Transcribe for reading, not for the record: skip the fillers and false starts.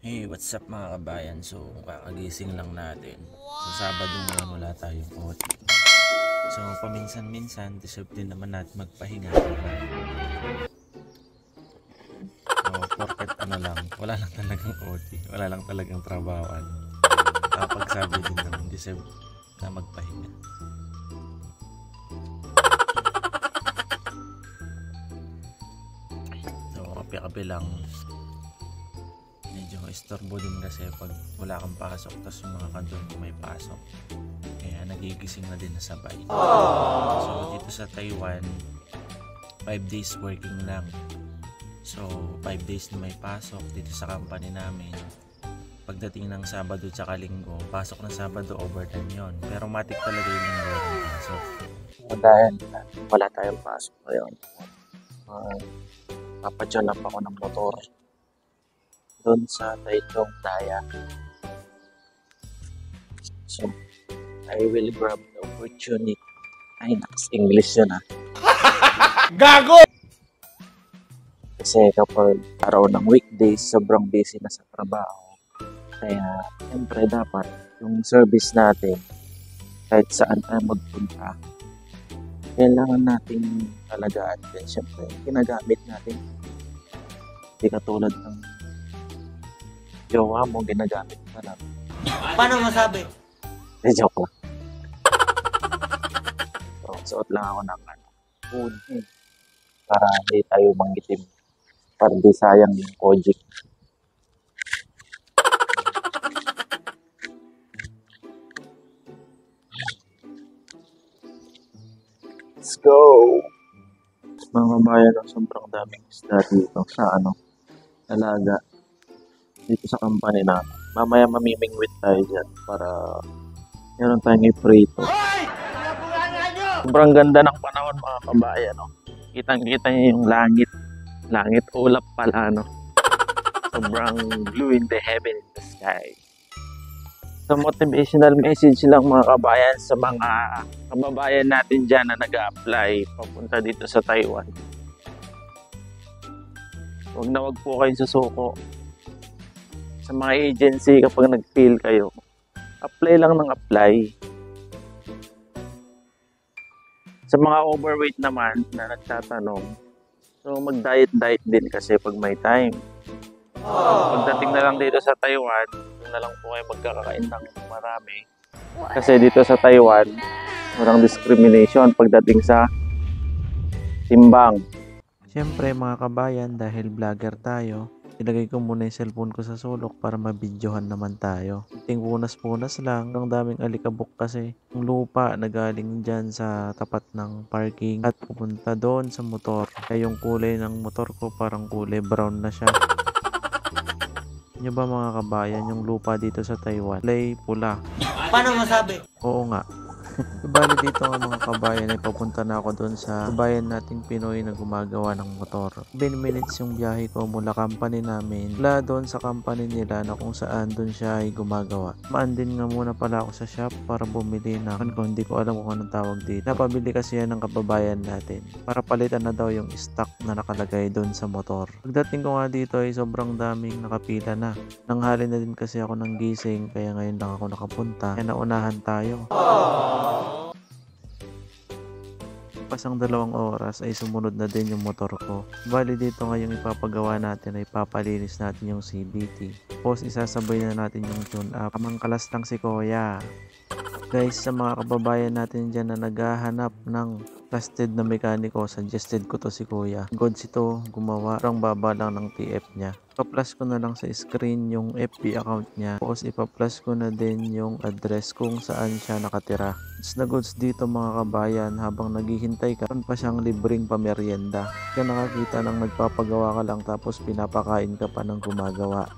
Hey, what's up mga kabayan? So, kakagising lang natin. So, Sabado ngayon wala tayong OT. So, paminsan-minsan, deserve din naman natin magpahinga. So, porket lang, wala lang talagang OT. Wala lang talagang trabawan. Kapag sabi din naman, deserve na magpahinga. So, kape-kape lang. Medyo istorbo din kasi pag wala kang pasok tapos yung mga kandun may pasok, kaya nagigising na din na sabay. So dito sa Taiwan 5 days working lang, so 5 days na may pasok dito sa company namin. Pagdating ng Sabado tsaka Linggo, pasok ng Sabado overtime yon, pero matik talaga yung Linggo ng pasok. Dahil wala tayong pasok ngayon, papadyan lang ako ng motor doon sa Taichung Daya. So, I will grab the opportunity. Ay, naks English yun Gago! Kasi kapag araw ng weekdays, sobrang busy na sa trabaho. Kaya, siyempre dapat yung service natin, kahit saan tayo magpunta, kailangan natin talagaan din. Siyempre, ginagamit natin. Hindi katulad ng jowa mo, ginagamit ka lang. Paano masabi? Joke lang. So, suot lang ako ng hoodie para hindi tayo manggitim. Para di sayang yung Kojic. Let's go! Mga kabayan, sobrang daming isda dito sa talaga. Dito sa company na. Mamaya mamimingwit tayo dyan para meron tayong iprito. Sobrang ganda ng panahon mga kabayan. Kitang-kita niyo yung langit. Langit ulap pala. Sobrang blue in the heaven in the sky. So motivational message lang mga kabayan sa mga kababayan natin dyan na nag-a-apply papunta dito sa Taiwan. Huwag na wag po kayo susuko. Sa mga agency, kapag nag-fail kayo, apply lang ng apply. Sa mga overweight naman na nagtatanong, so mag-diet din kasi pag may time. Pagdating na lang dito sa Taiwan, doon na lang po kayo magkakakain ng marami. Kasi dito sa Taiwan, walang discrimination pagdating sa timbang. Siyempre mga kabayan, dahil vlogger tayo, ilagay ko muna yung cellphone ko sa sulok para mabidyohan naman tayo. Ting punas-punas lang, ang daming alikabok kasi. Yung lupa na galing dyan sa tapat ng parking at pupunta doon sa motor. Kaya yung kulay ng motor ko parang kulay brown na siya. Nyo ba mga kabayan, yung lupa dito sa Taiwan, kulay pula? Paano masabi? Oo nga. Bali dito nga mga kabayan ay papunta na ako doon sa kabayan nating Pinoy na gumagawa ng motor. 10 minutes yung biyahe ko mula company namin mula doon sa company nila na kung saan doon siya ay gumagawa. Maandin nga muna pala ako sa shop para bumili na hindi ko alam kung anong tawag dito. Napabili kasi yan ng kababayan natin para palitan na daw yung stock na nakalagay doon sa motor. Pagdating ko nga dito ay sobrang daming nakapila na. Nanghali na din kasi ako ng gising kaya ngayon lang ako nakapunta. Kaya naunahan tayo. Pasang 2 oras ay sumunod na din yung motor ko. Bali dito ngayong ipapagawa natin ay papalinis natin yung CVT. Tapos isasabay na natin yung tune up. Kamangkalas lang si Kuya. Guys, sa mga kababayan natin dyan na naghahanap ng trusted na mekaniko, suggested ko to si Kuya. Goods ito, gumawa. Parang baba lang ng TF niya. Ipa-plus ko na lang sa screen yung FB account niya. Tapos ipa-plus ko na din yung address kung saan siya nakatira. Goods na goods dito mga kabayan, habang naghihintay ka, pa siyang libreng pamerienda. Kaya nakakita ng nagpapagawa ka lang tapos pinapakain ka pa ng gumagawa.